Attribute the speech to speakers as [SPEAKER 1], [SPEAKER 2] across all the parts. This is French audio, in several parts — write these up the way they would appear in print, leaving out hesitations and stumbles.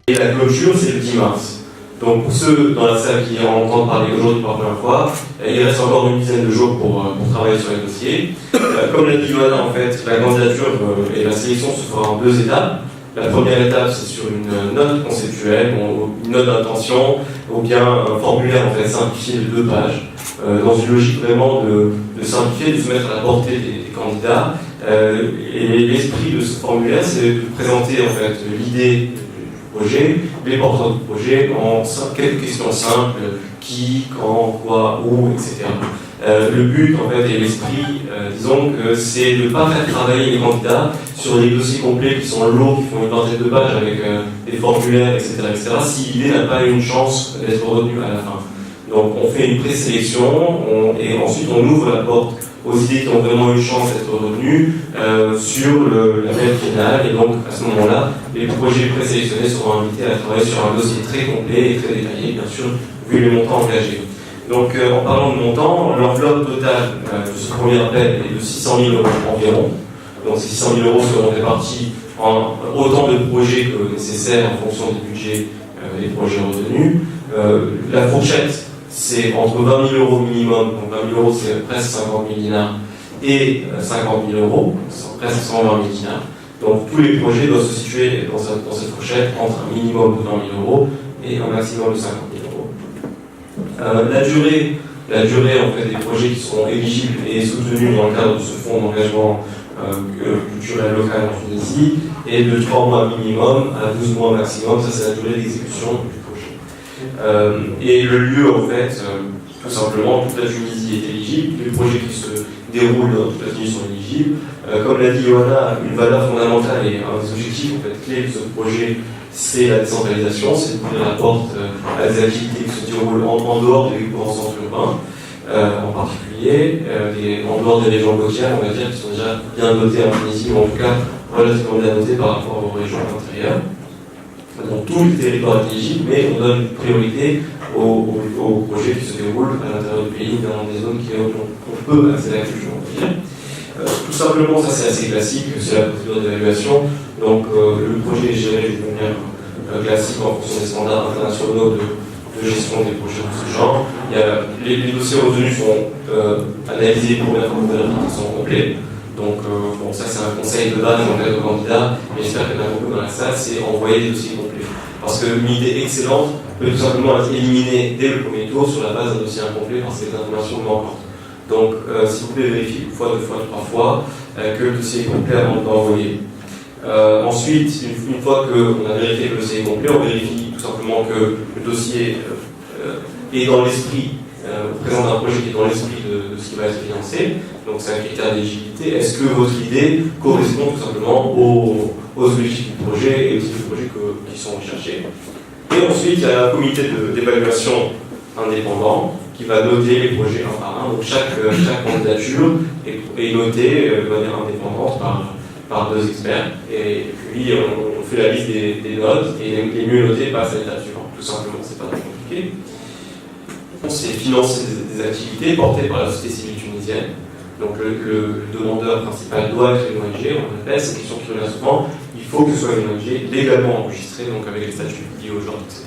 [SPEAKER 1] Et la clôture, c'est le 10 mars. Donc pour ceux dans la salle qui en entendent parler aujourd'hui pour la première fois, il reste encore une dizaine de jours pour travailler sur les dossiers. Comme l'a dit Johanna, en fait, la candidature et la sélection se fera en 2 étapes. La première étape, c'est sur une note conceptuelle, une note d'intention, ou bien un formulaire en fait, simplifié de 2 pages, dans une logique vraiment de simplifier, de se mettre à la portée des candidats. Et l'esprit de ce formulaire, c'est de présenter en fait l'idée du projet, les porteurs du projet, en quelques questions simples, qui, quand, quoi, où, etc. Le but, en fait, et l'esprit, disons que c'est de ne pas faire travailler les candidats sur des dossiers complets qui sont lourds, qui font une vingtaine de pages avec des formulaires, etc., si l'idée n'a pas une chance d'être retenue à la fin. Donc, on fait une présélection et ensuite on ouvre la porte aux idées qui ont vraiment une chance d'être retenues sur la belle finale. Et donc, à ce moment-là, les projets présélectionnés seront invités à travailler sur un dossier très complet et très détaillé, bien sûr, vu les montants engagés. Donc, en parlant de montant, l'enveloppe totale de ce premier appel est de 600 000 € environ. Donc, ces 600 000 € seront répartis en autant de projets que nécessaire en fonction des budgets des projets retenus. La fourchette, c'est entre 20 000 € minimum, donc 20 000 € c'est presque 50 000 dinars, et 50 000 €, c'est presque 120 000 dinars. Donc, tous les projets doivent se situer dans cette fourchette entre un minimum de 20 000 € et un maximum de 50 000 €. La durée en fait, des projets qui seront éligibles et soutenus dans le cadre de ce fonds d'engagement culturel local en Tunisie est de 3 mois minimum à 12 mois maximum. Ça, c'est la durée d'exécution du projet. Et le lieu, en fait, tout simplement, toute la Tunisie est éligible. Les projets qui se déroulent dans toute la Tunisie sont éligibles. Comme l'a dit Johanna, une valeur fondamentale et un des objectifs en fait, clés de ce projet, c'est la décentralisation, c'est d'ouvrir la porte à des activités qui se déroulent en dehors des grands centres urbains, en particulier, en dehors des régions côtières, on va dire, qui sont déjà bien dotées en Tunisie, ou en tout cas relativement bien dotées par rapport aux régions intérieures. Donc tout le territoire est éligible, mais on donne une priorité aux projets qui se déroulent à l'intérieur du pays, dans des zones où on peut accéder à la culture, on va dire. Tout simplement, ça c'est assez classique, c'est la procédure d'évaluation. Donc le projet est géré de manière classique en fonction des standards internationaux de gestion des projets de ce genre. Les dossiers retenus sont analysés pour bien qu'ils sont complets. Donc bon, ça c'est un conseil de base en fait aux candidats, et j'espère qu'il y en a beaucoup dans la salle, c'est envoyer des dossiers complets. Parce qu'une idée excellente peut tout simplement être éliminée dès le premier tour sur la base d'un dossier incomplet parce que les informations manquantes. Donc, s'il vous plaît, vérifiez une fois, 2 fois, 3 fois que le dossier est complet avant de l'envoyer. Ensuite, une fois qu'on a vérifié que le dossier est complet, on vérifie tout simplement que le dossier est dans l'esprit, présente un projet qui est dans l'esprit de ce qui va être financé. Donc, c'est un critère d'éligibilité. Est-ce que votre idée correspond tout simplement aux objectifs du projet et aux types de projets qui sont recherchés? Et ensuite, il y a un comité d'évaluation indépendant qui va noter les projets un par un. Donc chaque candidature est notée de manière indépendante par 2 experts. Et puis on fait la liste des notes et les mieux notés passent à l'étape suivante. Tout simplement, c'est pas très compliqué. C'est financer des activités portées par la société civile tunisienne. Donc le demandeur principal doit être une ONG, on répète, c'est une question qui revient souvent. Il faut que ce soit une ONG légalement enregistrée, donc avec les statuts liés au genre, etc.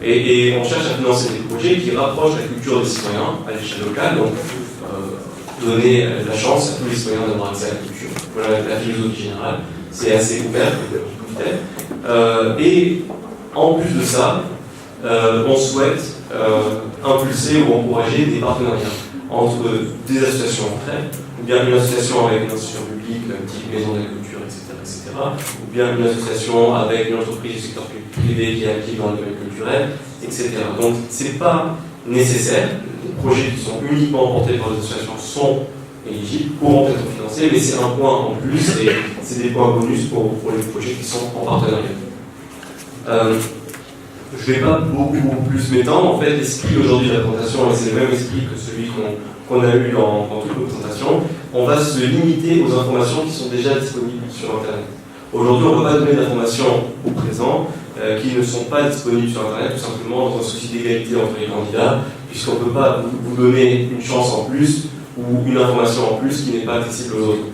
[SPEAKER 1] Et on cherche à financer des projets qui rapprochent la culture des citoyens à l'échelle locale, donc donner la chance à tous les citoyens d'avoir accès à la culture. Voilà la philosophie générale, c'est assez ouvert, et en plus de ça, on souhaite impulser ou encourager des partenariats entre des associations entre elles, ou bien une association avec une institution publique, type maison de la culture, etc., ou bien une association avec une entreprise du secteur privé qui est active dans le domaine culturel, etc. Donc, ce n'est pas nécessaire. Les projets qui sont uniquement portés par les associations sont éligibles, pourront être financés, mais c'est un point en plus, et c'est des points bonus pour les projets qui sont en partenariat. Je ne vais pas beaucoup plus m'étendre. En fait, l'esprit aujourd'hui de la présentation, c'est le même esprit que celui qu'on a eu dans toute nos présentations. On va se limiter aux informations qui sont déjà disponibles sur Internet. Aujourd'hui, on ne va pas donner d'informations au présent qui ne sont pas disponibles sur Internet, tout simplement dans un souci d'égalité entre les candidats, puisqu'on ne peut pas vous donner une chance en plus ou une information en plus qui n'est pas accessible aux autres.